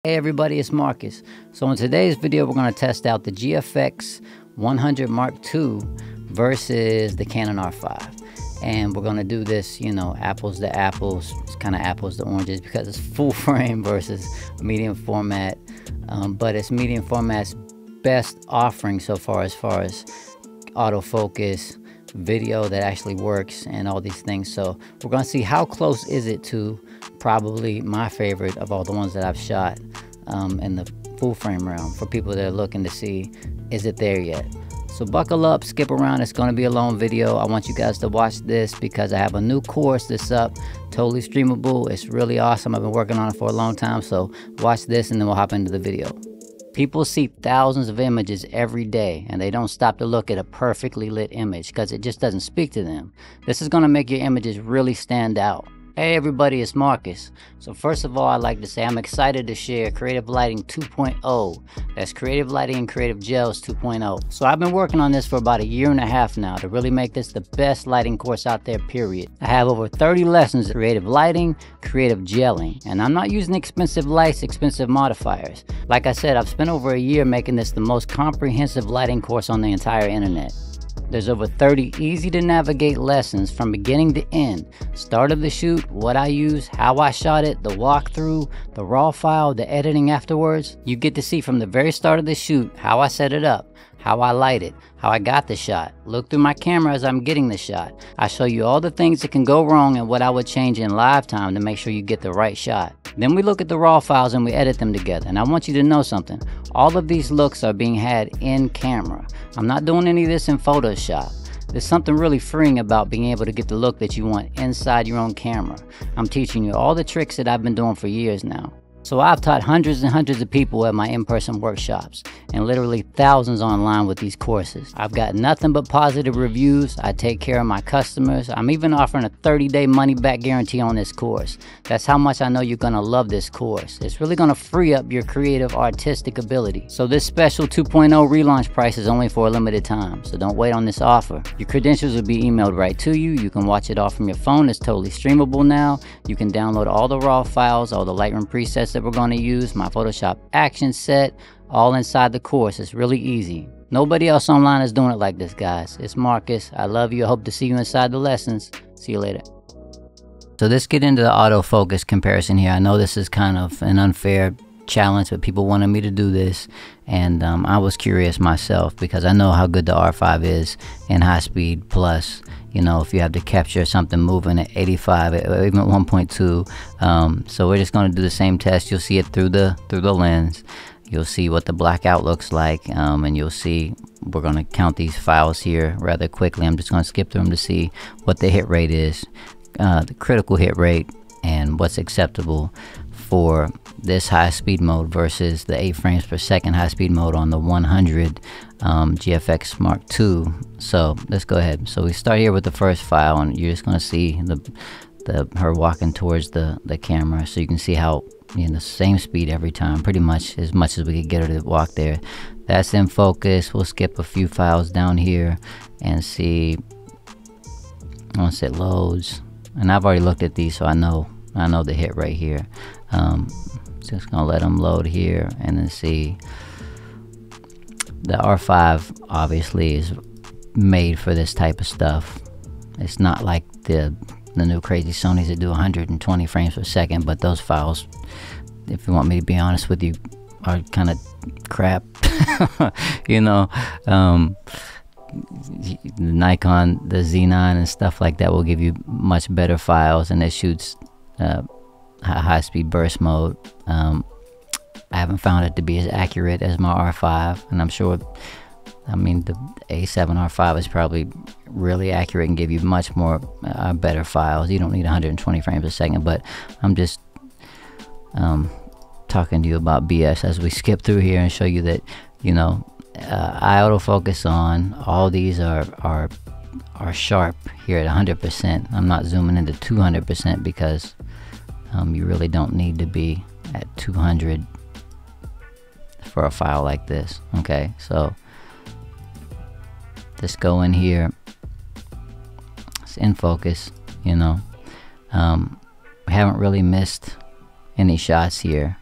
Hey everybody, it's Marcus. So in today's video, we're going to test out the GFX 100 Mark II versus the Canon R5. And we're going to do this, you know, apples to apples, it's kind of apples to oranges because it's full frame versus medium format. But it's medium format's best offering so far as autofocus, video that actually works, and all these things. So we're going to see how close is it to probably my favorite of all the ones that I've shot in the full frame realm, for people that are looking to see, is it there yet? So buckle up, skip around, it's going to be a long video. I want you guys to watch this because I have a new course that's up, totally streamable. It's really awesome. I've been working on it for a long time, so watch this and then we'll hop into the video. People see thousands of images every day and they don't stop to look at a perfectly lit image because it just doesn't speak to them. This is going to make your images really stand out. Hey everybody, it's Marcus. So first of all, I'd like to say I'm excited to share Creative Lighting 2.0. That's Creative Lighting and Creative Gels 2.0. So I've been working on this for about a year and a half now to really make this the best lighting course out there, period. I have over 30 lessons in creative lighting, creative gelling, and I'm not using expensive lights, expensive modifiers. Like I said, I've spent over a year making this the most comprehensive lighting course on the entire internet. There's over 30 easy to navigate lessons from beginning to end. Start of the shoot, what I use, how I shot it, the walkthrough, the raw file, the editing afterwards. You get to see from the very start of the shoot how I set it up, how I light it, how I got the shot. Look through my camera as I'm getting the shot. I show you all the things that can go wrong and what I would change in live time to make sure you get the right shot. Then we look at the raw files and we edit them together. And I want you to know something. All of these looks are being had in camera. I'm not doing any of this in Photoshop. There's something really freeing about being able to get the look that you want inside your own camera. I'm teaching you all the tricks that I've been doing for years now. So I've taught hundreds and hundreds of people at my in-person workshops and literally thousands online with these courses. I've got nothing but positive reviews. I take care of my customers. I'm even offering a 30-day money-back guarantee on this course. That's how much I know you're going to love this course. It's really going to free up your creative, artistic ability. So this special 2.0 relaunch price is only for a limited time, so don't wait on this offer. Your credentials will be emailed right to you. You can watch it all from your phone. It's totally streamable now. You can download all the raw files, all the Lightroom presets that we're going to use, my Photoshop action set, all inside the course. It's really easy. Nobody else online is doing it like this, guys. It's Marcus. I love you. I hope to see you inside the lessons. See you later. So let's get into the autofocus comparison here. I know this is kind of an unfair challenge, but people wanted me to do this, and I was curious myself because I know how good the R5 is in high speed plus. You know, if you have to capture something moving at 85 or even 1.2, so we're just going to do the same test. You'll see it through the lens. You'll see what the blackout looks like, and you'll see we're going to count these files here rather quickly. I'm just going to skip through them to see what the hit rate is, the critical hit rate, and what's acceptable for this high speed mode versus the 8 frames per second high speed mode on the 100 GFX Mark II. So let's go ahead. So we start here with the first file, and you're just going to see her walking towards the camera, so you can see how, you know, the same speed every time, pretty much as we could get her to walk there. That's in focus. We'll skip a few files down here and see once it loads. And I've already looked at these, so I know the hit right here. Just gonna let them load here and then see. The R5 obviously is made for this type of stuff. It's not like the new crazy Sonys that do 120 frames per second, but those files, if you want me to be honest with you, are kind of crap. You know, Nikon, the Z9 and stuff like that will give you much better files, and it shoots high-speed burst mode. I haven't found it to be as accurate as my R5, and I'm sure, I mean, the A7 R5 is probably really accurate and give you much more better files. You don't need 120 frames a second, but I'm just talking to you about BS as we skip through here and show you that, you know, I autofocus on. All these are sharp here at 100%. I'm not zooming into 200% because you really don't need to be at 200 for a file like this. Okay, so just go in here. It's in focus, you know. We haven't really missed any shots here.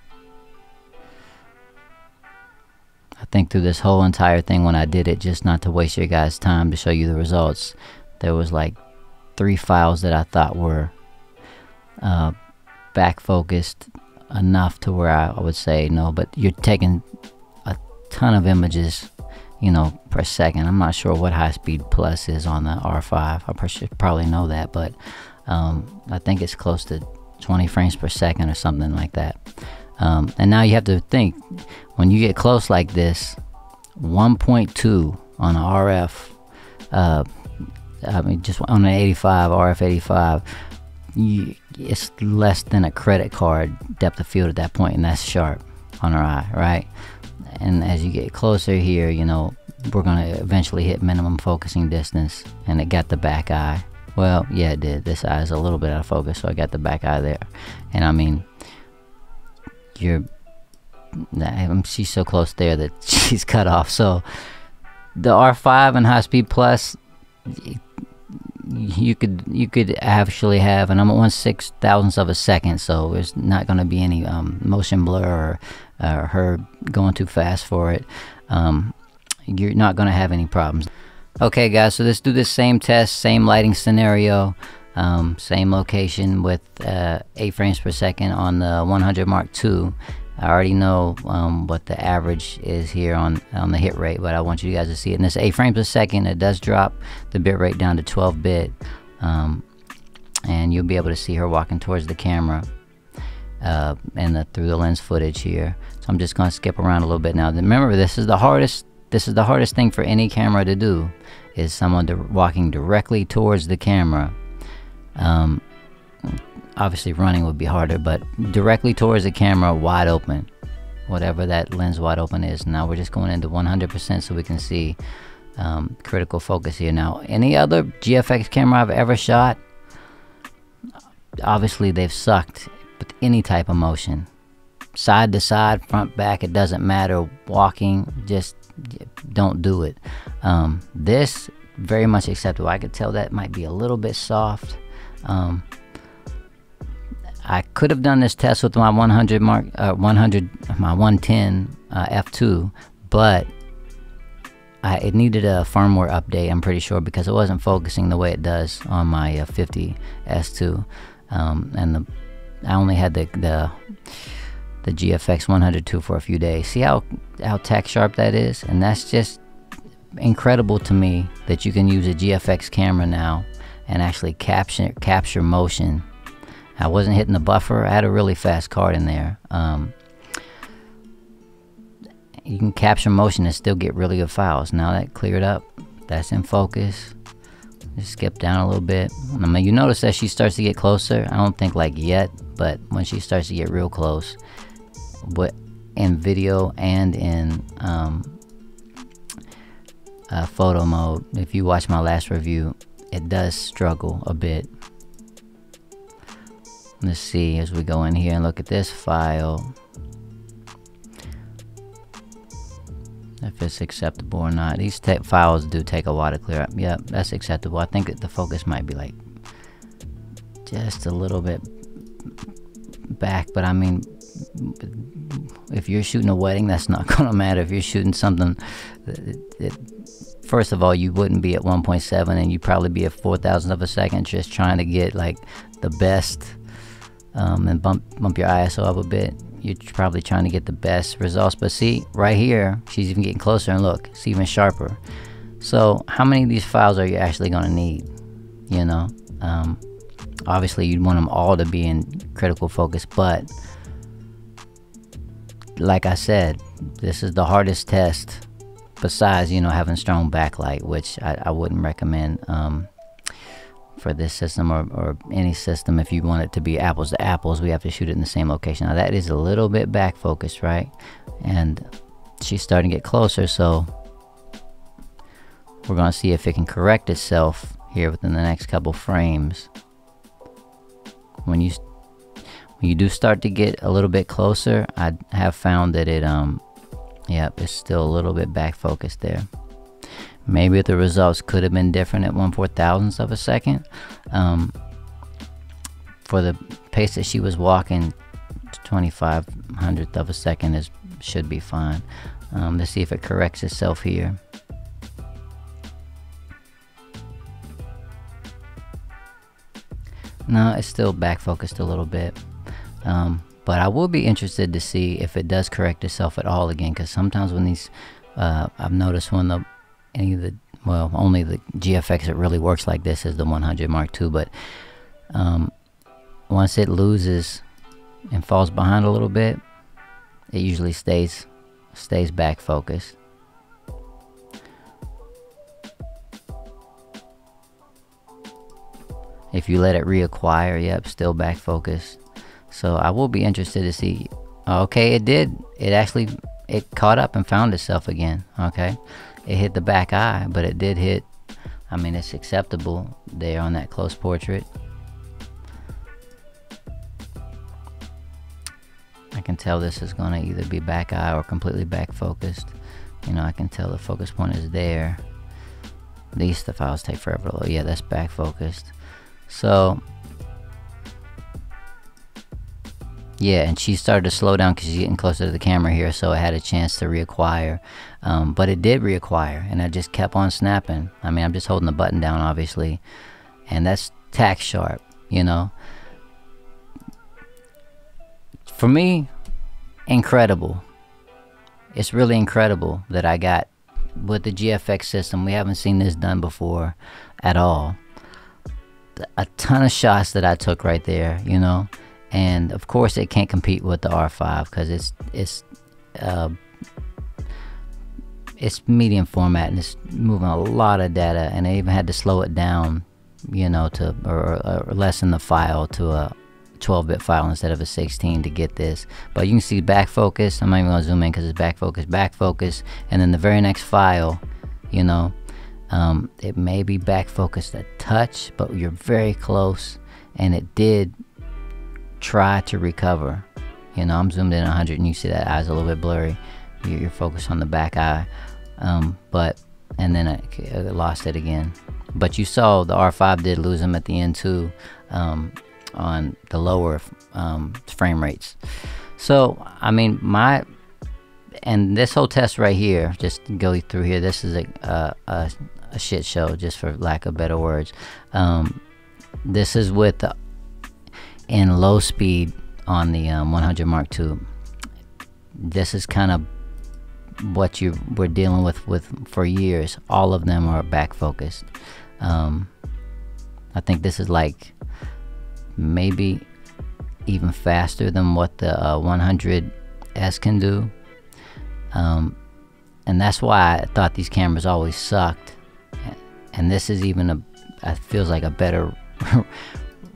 think through this whole entire thing when I did it, just not to waste your guys' time to show you the results, there was like 3 files that I thought were back focused enough to where I would say no, but you're taking a ton of images, you know, per second. I'm not sure what high speed plus is on the R5. I should probably know that, but I think it's close to 20 frames per second or something like that. And now you have to think, when you get close like this, 1.2 on an RF, I mean just on an 85 RF 85, it's less than a credit card depth of field at that point, and that's sharp on our eye, right? And as you get closer here, you know, we're gonna eventually hit minimum focusing distance, and it got the back eye. Well, yeah, it did. This eye is a little bit out of focus, so I got the back eye there. And I mean, she's so close there that she's cut off. So the R5 and high speed plus, you could actually have, and I'm at 1/6,000th of a second, so there's not going to be any motion blur or her going too fast for it. You're not going to have any problems. Okay guys, so let's do this same test, same lighting scenario, same location with 8 frames per second on the 100 Mark II. I already know what the average is here on the hit rate, but I want you guys to see it. And this 8 frames per second, it does drop the bit rate down to 12 bit, and you'll be able to see her walking towards the camera and through the lens footage here. So I'm just going to skip around a little bit now. Remember, this is the hardest thing for any camera to do, is someone walking directly towards the camera. Obviously running would be harder, but directly towards the camera, wide open, whatever that lens wide open is. Now we're just going into 100% so we can see critical focus here. Now, any other GFX camera I've ever shot, obviously they've sucked with any type of motion, side to side, front, back, it doesn't matter. Walking, just don't do it. This, very much acceptable. I could tell that might be a little bit soft. I could have done this test with my 110 f2, but it needed a firmware update, I'm pretty sure, because it wasn't focusing the way it does on my 50 S2. And I only had the GFX 100II for a few days. See how tack sharp that is? And that's just incredible to me, that you can use a GFX camera now and actually capture motion. I wasn't hitting the buffer. I had a really fast card in there. You can capture motion and still get really good files. Now that cleared up, that's in focus. Just skip down a little bit. I mean, you notice that she starts to get closer. I don't think like yet, but when she starts to get real close, but in video and in photo mode, if you watch my last review, it does struggle a bit. Let's see as we go in here and look at this file, if it's acceptable or not. These files do take a while to clear up. Yep, that's acceptable. I think the focus might be like just a little bit back, but I mean, if you're shooting a wedding, that's not gonna matter. If you're shooting something, first of all, you wouldn't be at 1.7, and you'd probably be at 4,000th of a second, just trying to get like the best, and bump your ISO up a bit. You're probably trying to get the best results. But see, right here, she's even getting closer, and look, it's even sharper. So how many of these files are you actually gonna need? You know, obviously you'd want them all to be in critical focus, but like I said, this is the hardest test, besides, you know, having strong backlight, which I wouldn't recommend for this system or any system. If you want it to be apples to apples, we have to shoot it in the same location. Now that is a little bit back focused, right? And she's starting to get closer, so we're going to see if it can correct itself here within the next couple frames. When you do start to get a little bit closer, I have found that it yep, it's still a little bit back focused there. Maybe the results could have been different at 1/4000th of a second. For the pace that she was walking 25/100th of a second should be fine. Let's see if it corrects itself here. No, it's still back focused a little bit. But I will be interested to see if it does correct itself at all again, because sometimes when these, I've noticed when only the GFX that really works like this is the 100 Mark II, but once it loses and falls behind a little bit, it usually stays back focused. If you let it reacquire, yep, still back focused. So I will be interested to see. Okay, it caught up and found itself again. Okay, it hit the back eye, but it did hit, I mean, it's acceptable there on that close portrait. I can tell this is going to either be back eye or completely back focused. You know, I can tell the focus point is there. These the files take forever to load. Yeah, that's back focused. So yeah, and she started to slow down because she's getting closer to the camera here, so it had a chance to reacquire. But it did reacquire, and I just kept on snapping. I mean, I'm just holding the button down, obviously, and that's tack sharp, you know. For me, incredible. It's really incredible that I got with the GFX system. We haven't seen this done before at all. A ton of shots that I took right there, you know. And of course it can't compete with the R5 because it's medium format and it's moving a lot of data, and I even had to slow it down, you know, to or lessen the file to a 12-bit file instead of a 16 to get this. But you can see back focus. I'm not even gonna zoom in because it's back focus, and then the very next file, you know, it may be back focused a touch, but you're very close, and it did try to recover. You know, I'm zoomed in 100 and you see that eye's a little bit blurry. You're focused on the back eye, and then I lost it again. But you saw the R5 did lose them at the end too, on the lower frame rates. So I mean, and this whole test right here, just to go through here, this is a shit show, just for lack of better words. This is with in low speed on the 100 Mark II. This is kind of what you were dealing with for years. All of them are back focused. I think this is like maybe even faster than what the 100S can do. And that's why I thought these cameras always sucked. And this is even feels like a better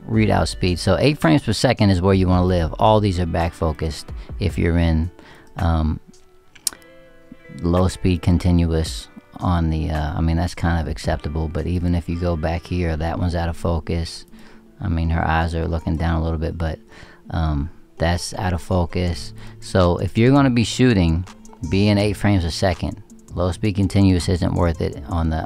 readout speed. So 8 frames per second is where you want to live. All these are back focused if you're in low speed continuous on the I mean, that's kind of acceptable. But even if you go back here, that one's out of focus. I mean, her eyes are looking down a little bit, but that's out of focus. So if you're going to be shooting, be in 8 frames a second. Low speed continuous isn't worth it on the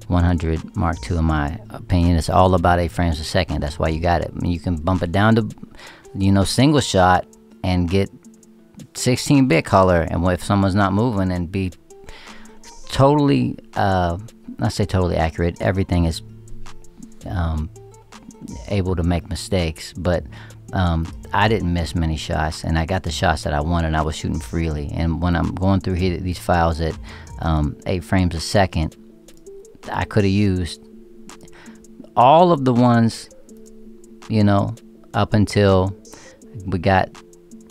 100 Mark II, in my opinion. It's all about 8 frames a second. That's why you got it. I mean, you can bump it down to, you know, single shot and get 16-bit color, and if someone's not moving, and be totally not say totally accurate. Everything is able to make mistakes, but I didn't miss many shots, and I got the shots that I wanted, and I was shooting freely. And when I'm going through here, these files at 8 frames a second, I could have used all of the ones, you know, up until we got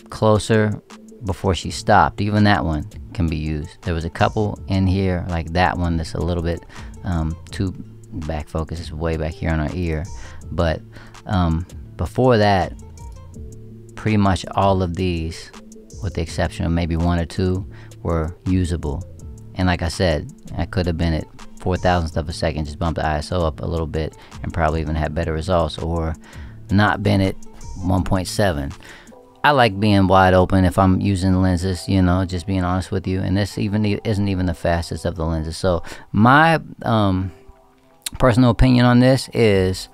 closer before she stopped. Even that one can be used. There was a couple in here, like that one that's a little bit too back focus. Is way back here on our ear. But before that, pretty much all of these, with the exception of maybe 1 or 2, were usable. And like I said, I could have been at 4,000th of a second, just bump the ISO up a little bit and probably even had better results, or not been at 1.7. I like being wide open if I'm using lenses, you know, just being honest with you. And this isn't even the fastest of the lenses. So my personal opinion on this is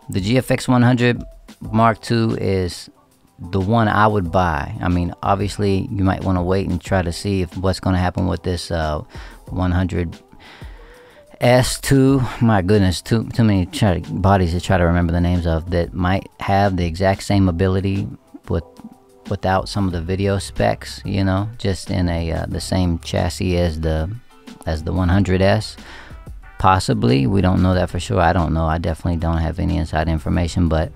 the GFX 100 Mark II is the one I would buy. I mean, obviously you might want to wait and try to see if what's going to happen with this 100S2. My goodness, too many bodies to try to remember the names of, that might have the exact same ability without some of the video specs, you know, just in a the same chassis as the 100S. Possibly, we don't know that for sure. I don't know. I definitely don't have any inside information, but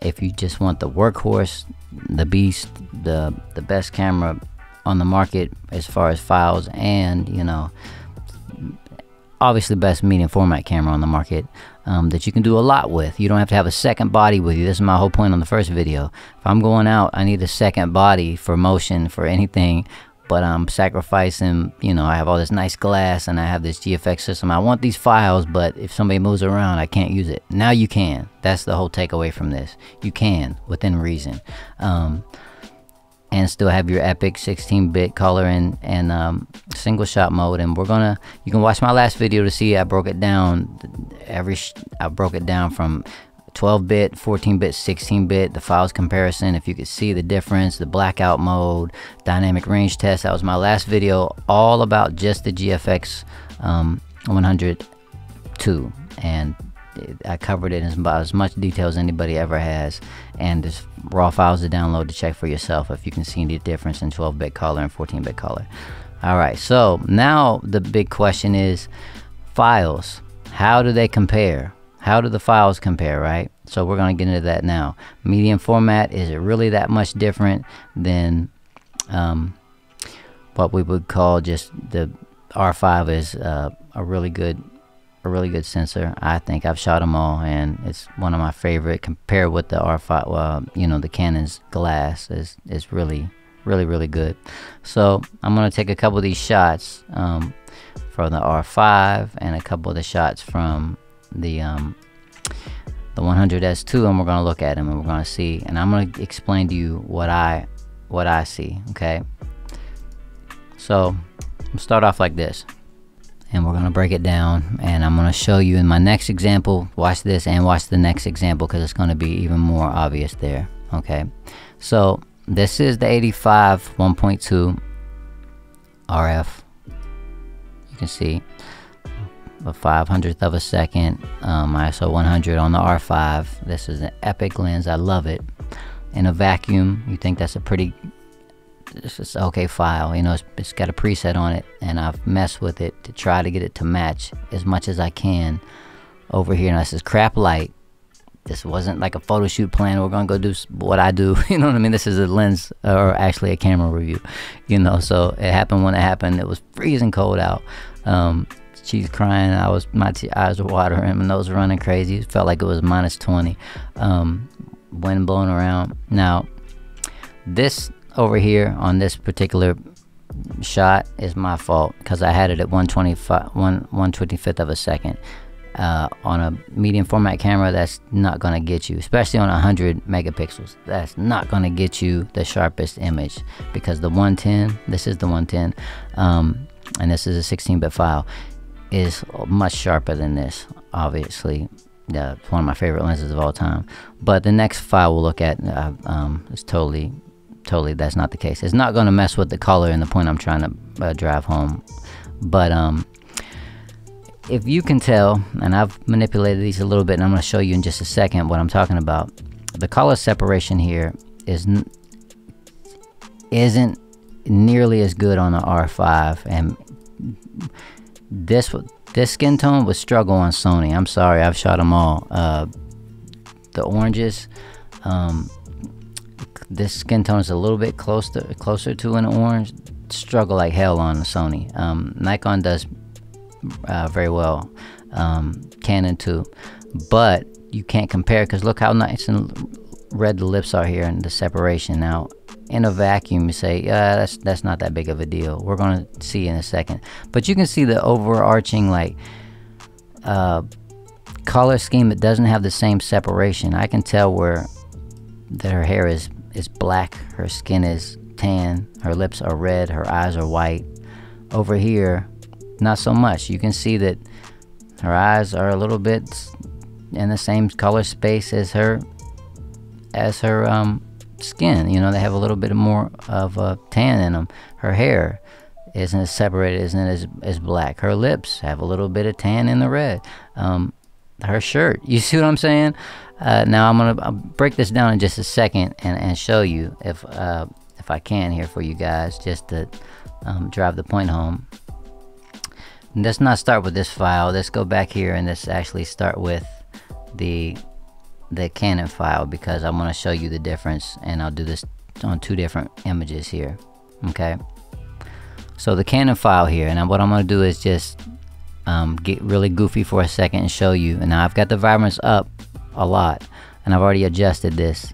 if you just want the workhorse, the beast, the best camera on the market as far as files, and, you know, obviously best medium format camera on the market, that you can do a lot with. You don't have to have a second body with you. This is my whole point on the first video. If I'm going out, I need a second body for motion, for anything, but I'm sacrificing, you know, I have all this nice glass and I have this GFX system. I want these files, but if somebody moves around, I can't use it. Now you can. That's the whole takeaway from this. You can, within reason. And still have your epic 16-bit color and single shot mode. And you can watch my last video to see I broke it down. I broke it down from 12-bit, 14-bit, 16-bit, the files comparison, if you could see the difference, the blackout mode, dynamic range test. That was my last video, all about just the GFX 100II, and I covered it in about as much detail as anybody ever has, and there's raw files to download to check for yourself if you can see the difference in 12-bit color and 14-bit color. Alright, so now the big question is files. How do they compare? How do the files compare, right? So we're going to get into that now. Medium format, is it really that much different than what we would call just the R5 is a really good sensor. I think I've shot them all, and it's one of my favorite. Compared with the R5, you know, the Canon's glass is really good. So I'm going to take a couple of these shots from the R5 and a couple of the shots from the 100S2, and we're going to look at them and we're going to see, and I'm going to explain to you what I see. Okay, so we'll start off like this, and we're going to break it down, and I'm going to show you in my next example. Watch this and watch the next example, because it's going to be even more obvious there. Okay, so this is the 85 1.2 RF. You can see a 500th of a second, ISO 100 on the R5. This is an epic lens. I love it. In a vacuum, you think that's a pretty, this is okay file. You know, it's got a preset on it, and I've messed with it to try to get it to match as much as I can over here. Now this is crap light. This wasn't like a photo shoot plan. We're gonna go do what I do. You know what I mean? This is a lens, or actually a camera review. You know, so it happened when it happened. It was freezing cold out. She's crying. My eyes were watering. My nose was running crazy. It felt like it was -20. Wind blowing around. Now, this over here on this particular shot is my fault, because I had it at 1/25th of a second. On a medium format camera, that's not going to get you, especially on 100 megapixels. That's not going to get you the sharpest image, because the 110, this is the 110, and this is a 16-bit file, is much sharper than this. Obviously, it's one of my favorite lenses of all time. But the next file we'll look at is totally that's not the case. It's not going to mess with the color, and the point I'm trying to drive home. But if you can tell, and I've manipulated these a little bit, and I'm going to show you in just a second what I'm talking about. The color separation here isn't nearly as good on the R5, and this skin tone would struggle on Sony. I'm sorry, I've shot them all. The oranges, this skin tone is a little bit closer to an orange. Struggle like hell on the Sony. Nikon does very well, Canon too, but you can't compare, because look how nice and red the lips are here and the separation. Now in a vacuum, you say, yeah, that's not that big of a deal. We're going to see in a second, but you can see the overarching like color scheme. It doesn't have the same separation. I can tell where that her hair is black, her skin is tan, her lips are red, her eyes are white. Over here, not so much. You can see that her eyes are a little bit in the same color space as her as her skin. You know, they have a little bit more of a tan in them. Her hair isn't as separated, isn't as black. Her lips have a little bit of tan in the red. Her shirt, you see what I'm saying? Now I'll break this down in just a second and show you if I can here for you guys, just to drive the point home. And let's not start with this file. Let's go back here and let's actually start with the Canon file, because I want to show you the difference, and I'll do this on 2 different images here. Okay, so the Canon file here, and what I'm going to do is just get really goofy for a second and show you. And now I've got the vibrance up a lot, and I've already adjusted this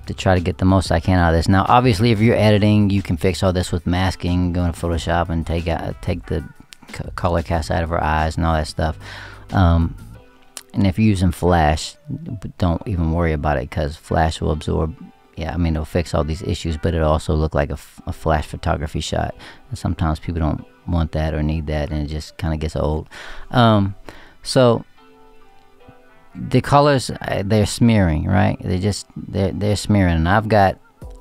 to try to get the most I can out of this. Now obviously if you're editing, you can fix all this with masking, go into Photoshop and take the color cast out of her eyes and all that stuff. And if you're using flash, don't even worry about it, because flash will absorb, yeah, I mean, it'll fix all these issues, but it'll also look like a flash photography shot, and sometimes people don't want that or need that, and it just kind of gets old. So the colors, they're smearing, right? They're smearing, and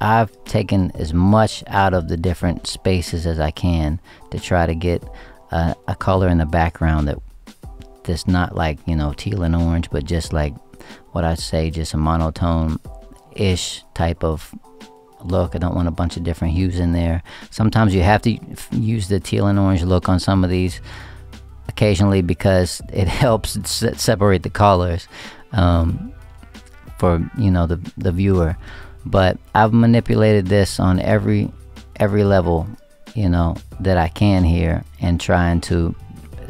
I've taken as much out of the different spaces as I can to try to get a color in the background that's not like, you know, teal and orange, but just like what I'd say, just a monotone-ish type of look. I don't want a bunch of different hues in there. Sometimes you have to use the teal and orange look on some of these occasionally, because it helps separate the colors for, you know, the viewer. But I've manipulated this on every level, you know, that I can here, and trying to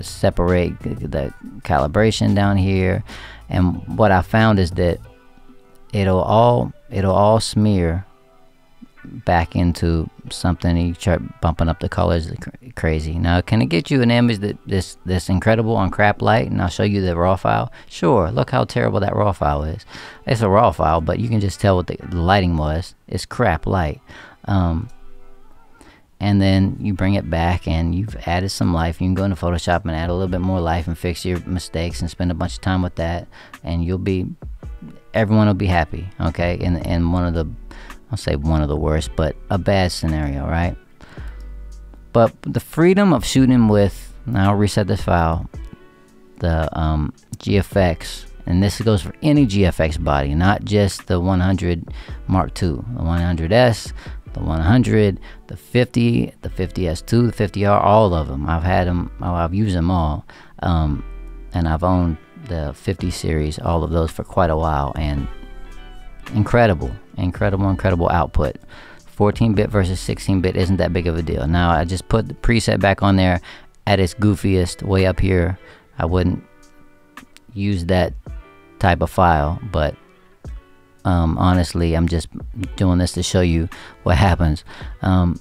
separate the calibration down here. And what I found is that it'll all smear back into something. You start bumping up the colors crazy. Now, can it get you an image that's incredible on crap light? And I'll show you the raw file. Sure, look how terrible that raw file is. It's a raw file, but you can just tell what the lighting was. It's crap light. And then you bring it back and you've added some life. You can go into Photoshop and add a little bit more life and fix your mistakes and spend a bunch of time with that, and everyone will be happy. Okay, and I'll say one of the worst, but a bad scenario, right? But the freedom of shooting with, now I'll reset this file, the GFX, and this goes for any GFX body, not just the 100 Mark II, the 100S, the 100, the 50, the 50S2, the 50R, all of them. I've had them, I've used them all, and I've owned the 50 series, all of those, for quite a while, and incredible output. 14-bit versus 16-bit isn't that big of a deal. Now I just put the preset back on there at its goofiest, way up here. I wouldn't use that type of file, but honestly, I'm just doing this to show you what happens. I'm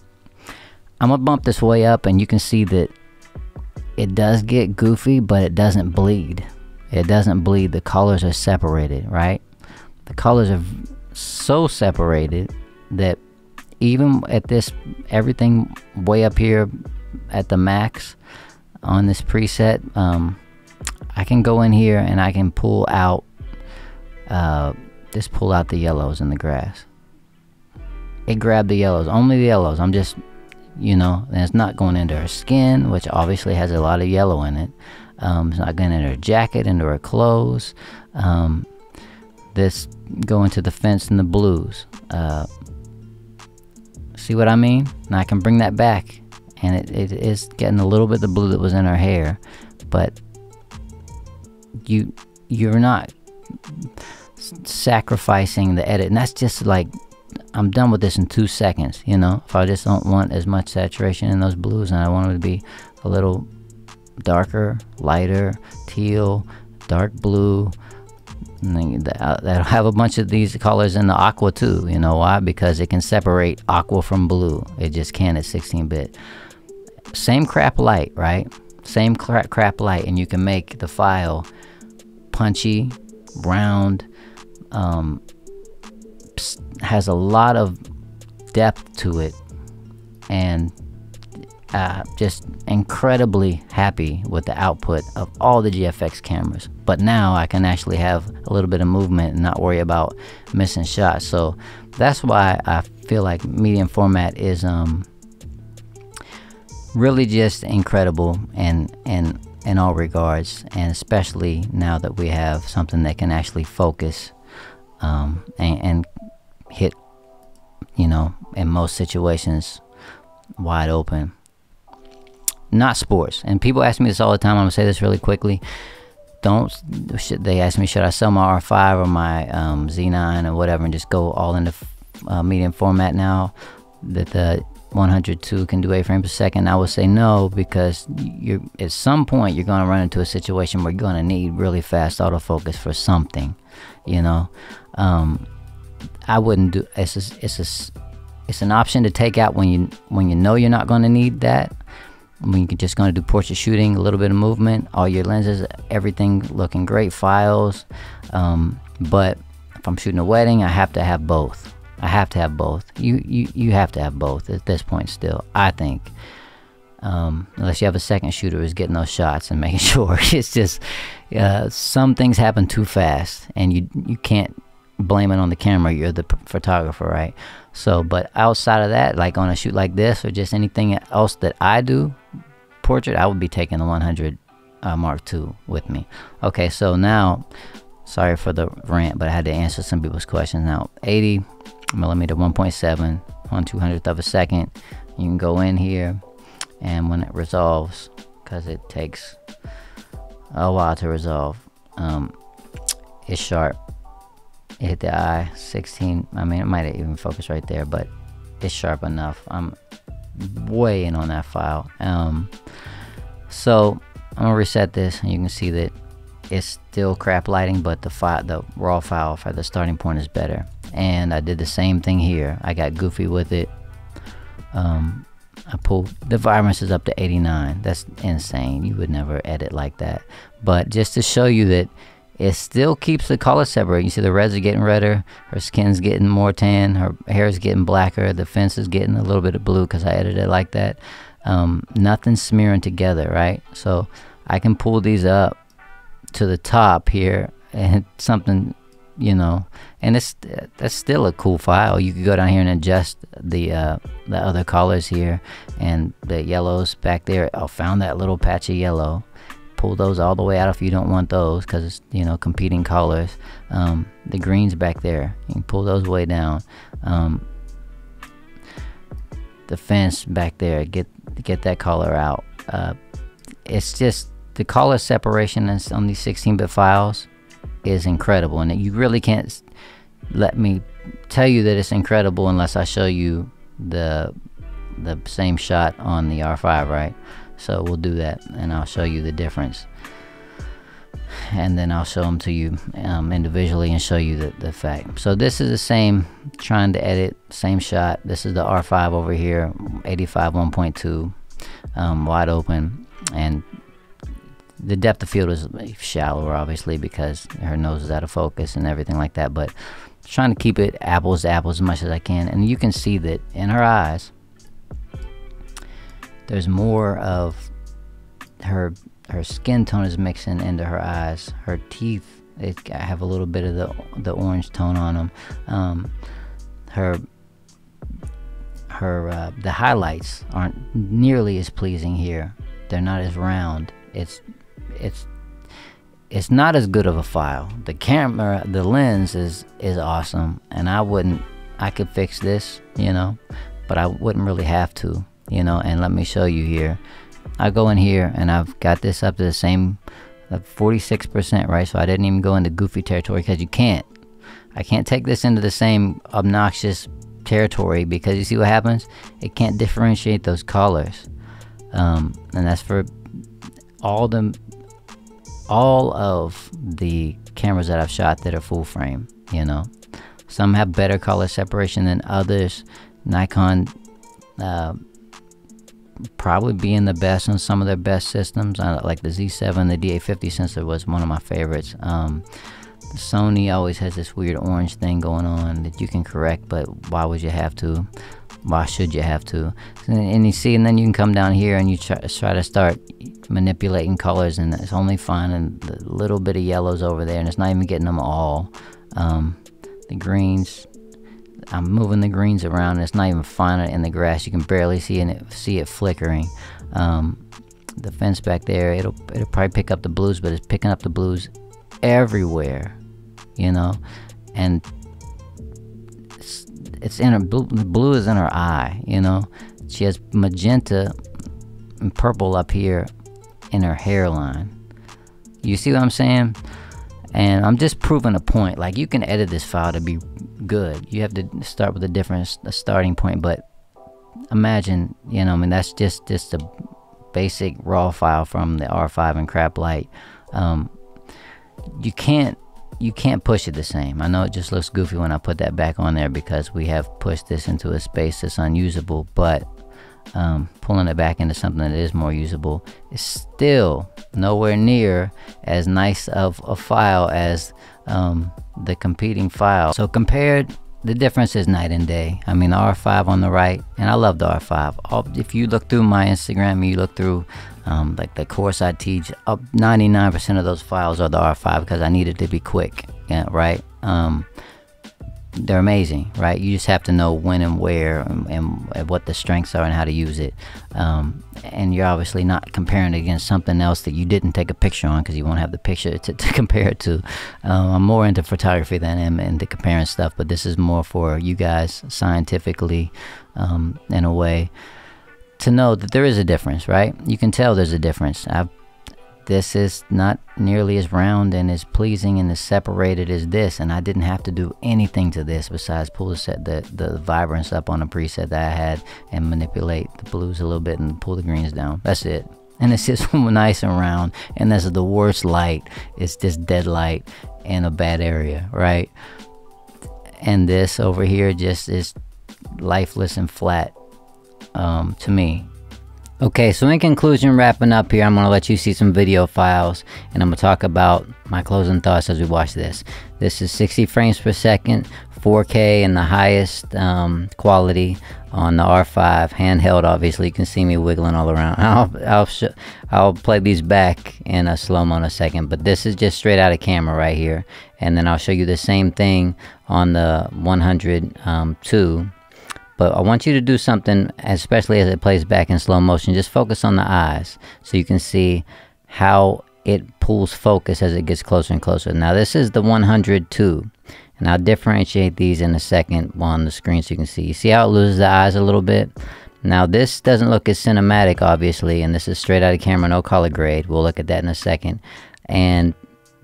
gonna bump this way up, and you can see that it does get goofy, but it doesn't bleed. It doesn't bleed. The colors are separated, right? The colors are so separated that even at this, everything way up here at the max on this preset, I can go in here and I can pull out just pull out the yellows in the grass. It grabbed the yellows, only the yellows. I'm just, you know, and it's not going into her skin, which obviously has a lot of yellow in it. It's not going into her jacket, into her clothes. This going to the fence and the blues. See what I mean? Now I can bring that back, and it is getting a little bit of the blue that was in her hair, but you're not sacrificing the edit. And that's just like, I'm done with this in 2 seconds, you know. If I just don't want as much saturation in those blues, and I want it to be a little darker, lighter, teal, dark blue, and that'll have a bunch of these colors in the aqua too. You know why? Because it can separate aqua from blue. It just can at 16-bit. Same crap light, right? Same crap light, and you can make the file punchy, round, has a lot of depth to it, and just incredibly happy with the output of all the GFX cameras. But now I can actually have a little bit of movement and not worry about missing shots. So that's why I feel like medium format is really just incredible in all regards, and especially now that we have something that can actually focus and hit, you know, in most situations wide open. Not sports. And people ask me this all the time. I'm gonna say this really quickly. They ask me, should I sell my R5 or my Z9 or whatever and just go all into medium format now that the 100II can do 8 frames per second? I would say no, because at some point you're going to run into a situation where you're going to need really fast autofocus for something, you know. I wouldn't do it's an option to take out when you know you're not going to need that, when you're just going to do portrait shooting, a little bit of movement, all your lenses, everything looking great, files. But if I'm shooting a wedding, I have to have both. I have to have both. You have to have both at this point still, I think. Unless you have a second shooter who's getting those shots and making sure. It's just some things happen too fast, and you can't blame it on the camera. You're the photographer, right? So, but outside of that, like on a shoot like this or just anything else that I do, portrait, I would be taking the 100 Mark II with me. Okay, so now, sorry for the rant, but I had to answer some people's questions. Now, 80mm 1.7 1/200th of a second. You can go in here, and when it resolves, because it takes a while to resolve, it's sharp. It hit the eye. 16. I mean, it might even focus right there, but it's sharp enough. I'm way in on that file. So I'm gonna reset this, and you can see that it's still crap lighting, but the raw file for the starting point is better. And I did the same thing here. I got goofy with it. I pulled the vibrance is up to 89. That's insane. You would never edit like that. But just to show you that it still keeps the color separate. You see the reds are getting redder, her skin's getting more tan, her hair is getting blacker, the fence is getting a little bit of blue because I edited it like that. Nothing's smearing together, right? So I can pull these up to the top here, and something, you know, and that's still a cool file. You could go down here and adjust the other colors here, and the yellows back there. I found that little patch of yellow. Pull those all the way out if you don't want those, because it's, you know, competing colors. The greens back there, you can pull those way down. The fence back there, get that color out. It's just the color separation on these 16-bit files is incredible, and you really can't let me tell you that it's incredible unless I show you the same shot on the R5, right? So we'll do that, and I'll show you the difference, and then I'll show them to you individually and show you the fact. So this is the same, trying to edit, same shot. This is the R5 over here, 85 1.2, wide open, and the depth of field is shallower, obviously, because her nose is out of focus and everything like that, but trying to keep it apples to apples as much as I can. And you can see that in her eyes, there's more of her skin tone is mixing into her eyes. Her teeth, I have a little bit of the orange tone on them. The highlights aren't nearly as pleasing here. They're not as round. It's not as good of a file. The camera, the lens is awesome, and I could fix this, you know, but I wouldn't really have to, you know. And let me show you here. I go in here and I've got this up to the same 46%, right? So I didn't even go into goofy territory, because I can't take this into the same obnoxious territory, because you see what happens? It can't differentiate those colors, and that's for all of the cameras that I've shot that are full frame, you know. Some have better color separation than others. Nikon probably being the best on some of their best systems, like the Z7, the D850 sensor was one of my favorites. Sony always has this weird orange thing going on that you can correct, but why would you have to? Why should you have to? And you see, and then you can come down here and you try to start manipulating colors, and it's only finding the little bit of yellows over there, and it's not even getting them all. The greens, I'm moving the greens around, and it's not even finding it in the grass. You can barely see it flickering. The fence back there, it'll probably pick up the blues, but it's picking up the blues everywhere, you know. And it's in her blue is in her eye, you know. She has magenta and purple up here in her hairline. You see what I'm saying? And I'm just proving a point. Like, you can edit this file to be good. You have to start with a different starting point, but imagine, you know, I mean, that's just a basic raw file from the R5 and crap light. You can't push it the same. I know it just looks goofy when I put that back on there because we have pushed this into a space that's unusable, but pulling it back into something that is more usable is still nowhere near as nice of a file as the competing file. So compared, the difference is night and day. I mean, the R5 on the right, and I love the R5. If you look through my Instagram, you look through like the course I teach, 99% of those files are the R5 because I need it to be quick, yeah, right? They're amazing, right? You just have to know when and where and what the strengths are and how to use it. And you're obviously not comparing it against something else that you didn't take a picture on because you won't have the picture to compare it to. I'm more into photography than I am into comparing stuff, but this is more for you guys scientifically, in a way, to know that there is a difference, right? You can tell there's a difference. This is not nearly as round and as pleasing and as separated as this, and I didn't have to do anything to this besides pull the vibrance up on a preset that I had and manipulate the blues a little bit and pull the greens down. That's it. And it's just nice and round, and this is the worst light. It's just dead light in a bad area, right? And this over here just is lifeless and flat, to me. Okay, so in conclusion, wrapping up here, I'm going to let you see some video files, and I'm going to talk about my closing thoughts as we watch this. This is 60 frames per second, 4K, and the highest quality on the R5, handheld. Obviously, you can see me wiggling all around. I'll play these back in a slow-mo in a second, but this is just straight out of camera right here. And then I'll show you the same thing on the 100II. But I want you to do something, especially as it plays back in slow motion. Just focus on the eyes so you can see how it pulls focus as it gets closer and closer. Now this is the 100II, and I'll differentiate these in a second on the screen so you can see. You see how it loses the eyes a little bit? Now this doesn't look as cinematic, obviously, and this is straight out of camera, no color grade. We'll look at that in a second. And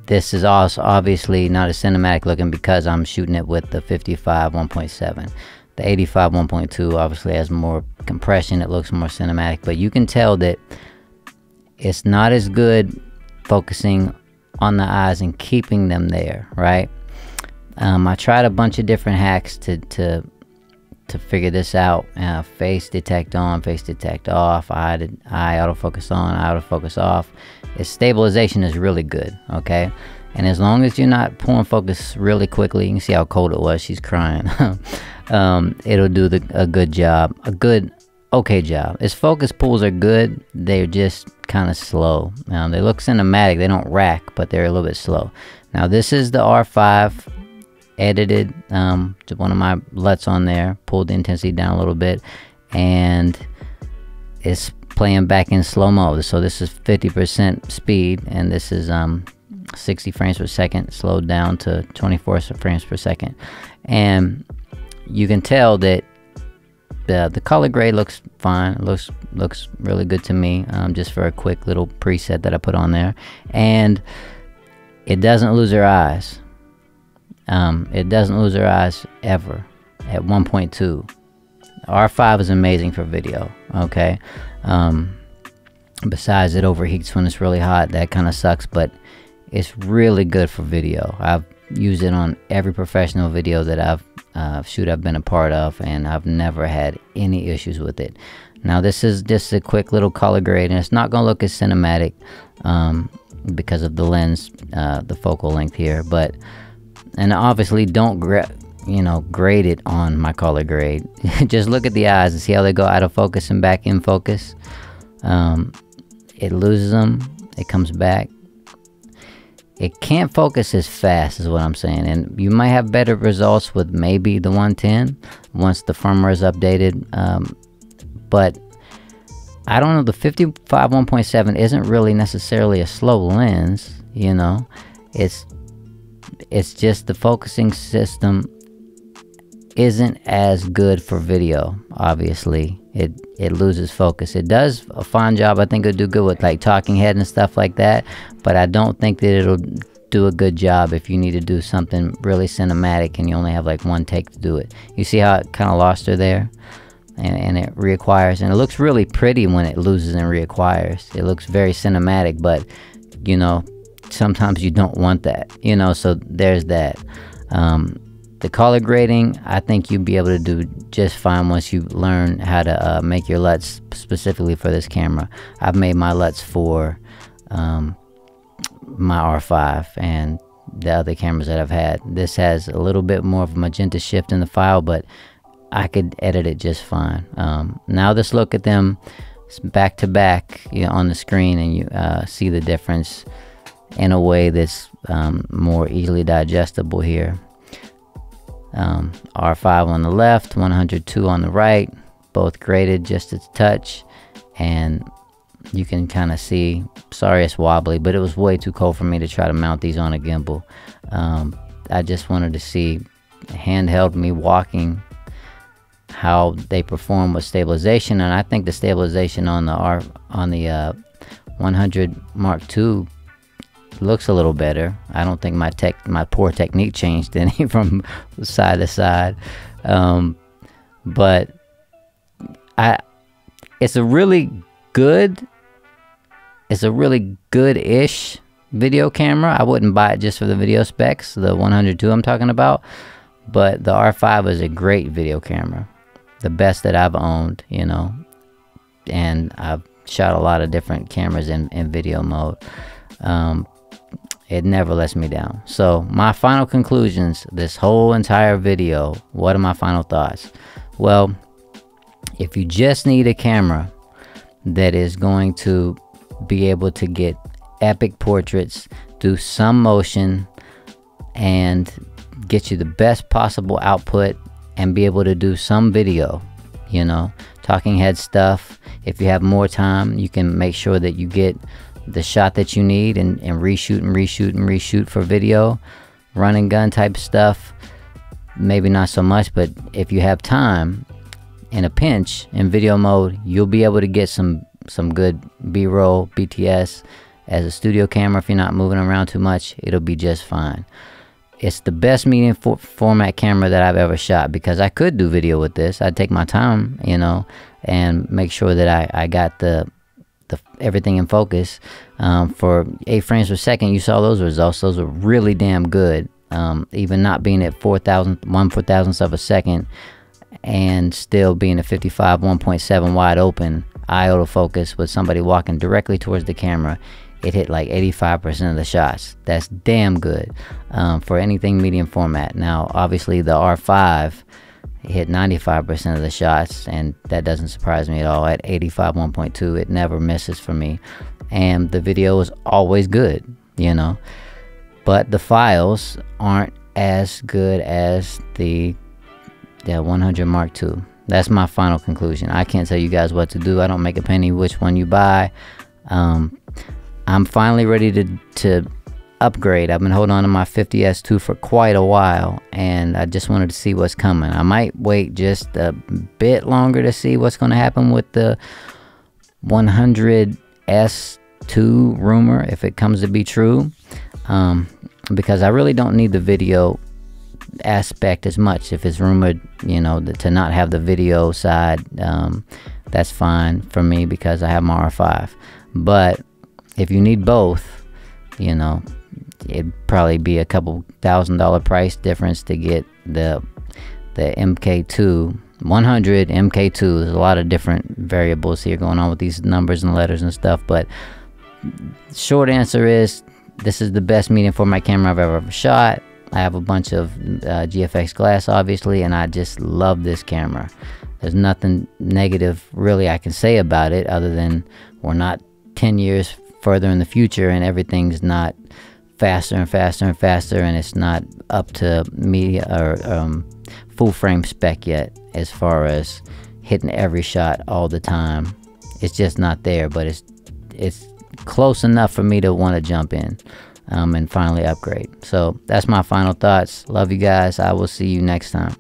this is also obviously not as cinematic looking because I'm shooting it with the 55 1.7. The 85 1.2 obviously has more compression. It looks more cinematic, but you can tell that it's not as good focusing on the eyes and keeping them there, right? I tried a bunch of different hacks to figure this out. Face detect on, face detect off, eye autofocus on, eye autofocus off. Its stabilization is really good, okay? And as long as you're not pulling focus really quickly, you can see how cold it was. She's crying. It'll do a good job, okay job. Its focus pulls are good. They're just kind of slow. They look cinematic. They don't rack, but they're a little bit slow. Now this is the R5 edited. One of my LUTs on there, pulled the intensity down a little bit, and it's playing back in slow mo. So this is 50% speed, and this is 60 frames per second, slowed down to 24 frames per second. And you can tell that the color grade looks fine. Looks really good to me, just for a quick little preset that I put on there. And it doesn't lose her eyes. It doesn't lose her eyes ever at 1.2. R5 is amazing for video, okay? Besides, it overheats when it's really hot. That kind of sucks, but it's really good for video. I've used it on every professional video that I've been a part of, and I've never had any issues with it. Now this is just a quick little color grade, and it's not going to look as cinematic because of the lens, the focal length here. And obviously don't you know, grade it on my color grade. Just look at the eyes and see how they go out of focus and back in focus. It loses them, it comes back. It can't focus as fast is what I'm saying, and you might have better results with maybe the 110 once the firmware is updated, but I don't know, the 55 1.7 isn't really necessarily a slow lens, you know. It's just the focusing system isn't as good for video. Obviously it loses focus. It does a fine job. I think it'll do good with like talking head and stuff like that, but I don't think that it'll do a good job if you need to do something really cinematic and you only have like one take to do it. You see how it kind of lost her there, and it reacquires, and it looks really pretty when it loses and reacquires. It looks very cinematic, but you know, sometimes you don't want that, you know, so there's that. The color grading, I think you'll be able to do just fine once you learn how to make your LUTs specifically for this camera. I've made my LUTs for my R5 and the other cameras that I've had. This has a little bit more of a magenta shift in the file, but I could edit it just fine. Now let's look at them back to back, you know, on the screen, and you see the difference in a way that's more easily digestible here. R5 on the left, 102 on the right, both graded just a touch, and you can kind of see, sorry it's wobbly, but it was way too cold for me to try to mount these on a gimbal. I just wanted to see handheld me walking how they perform with stabilization, and I think the stabilization on the 100 Mark II looks a little better. I don't think my poor technique changed any from side to side, but it's a really good-ish video camera. I wouldn't buy it just for the video specs, the 102 I'm talking about, but the R5 is a great video camera, the best that I've owned, you know, and I've shot a lot of different cameras in video mode. It never lets me down. So my final conclusions, this whole entire video, what are my final thoughts? Well, if you just need a camera that is going to be able to get epic portraits, do some motion, and get you the best possible output, and be able to do some video, you know, talking head stuff. If you have more time, you can make sure that you get the shot that you need and reshoot and reshoot and reshoot for video. Run and gun type stuff, maybe not so much, but if you have time in a pinch in video mode, you'll be able to get some good B-roll, BTS as a studio camera. If you're not moving around too much, it'll be just fine. It's the best medium format camera that I've ever shot, because I could do video with this. I'd take my time, you know, and make sure that I got the everything in focus. For 8 frames per second, you saw those results. Those were really damn good, even not being at 1/4000th of a second and still being at 55 1.7 wide open eye autofocus with somebody walking directly towards the camera. It hit like 85% of the shots. That's damn good for anything medium format. Now obviously the R5 hit 95% of the shots, and that doesn't surprise me at all. At 85 1.2, it never misses for me, and the video is always good, you know, but the files aren't as good as the 100 Mark II. That's my final conclusion. I can't tell you guys what to do. I don't make a penny which one you buy. I'm finally ready to upgrade. I've been holding on to my 50S2 for quite a while, and I just wanted to see what's coming. I might wait just a bit longer to see what's going to happen with the 100S2 rumor, if it comes to be true, because I really don't need the video aspect as much. If it's rumored, you know, to not have the video side, that's fine for me because I have my R5. But if you need both, you know, it'd probably be a couple $1,000 price difference to get the MK2 100 MK2. There's a lot of different variables here going on with these numbers and letters and stuff, but short answer is this is the best medium format camera I've ever shot. I have a bunch of GFX glass, obviously, and I just love this camera. There's nothing negative really I can say about it, other than we're not 10 years further in the future and everything's not faster and faster and faster, and it's not up to media or full frame spec yet as far as hitting every shot all the time. It's just not there, but it's close enough for me to want to jump in and finally upgrade. So that's my final thoughts. Love you guys. I will see you next time.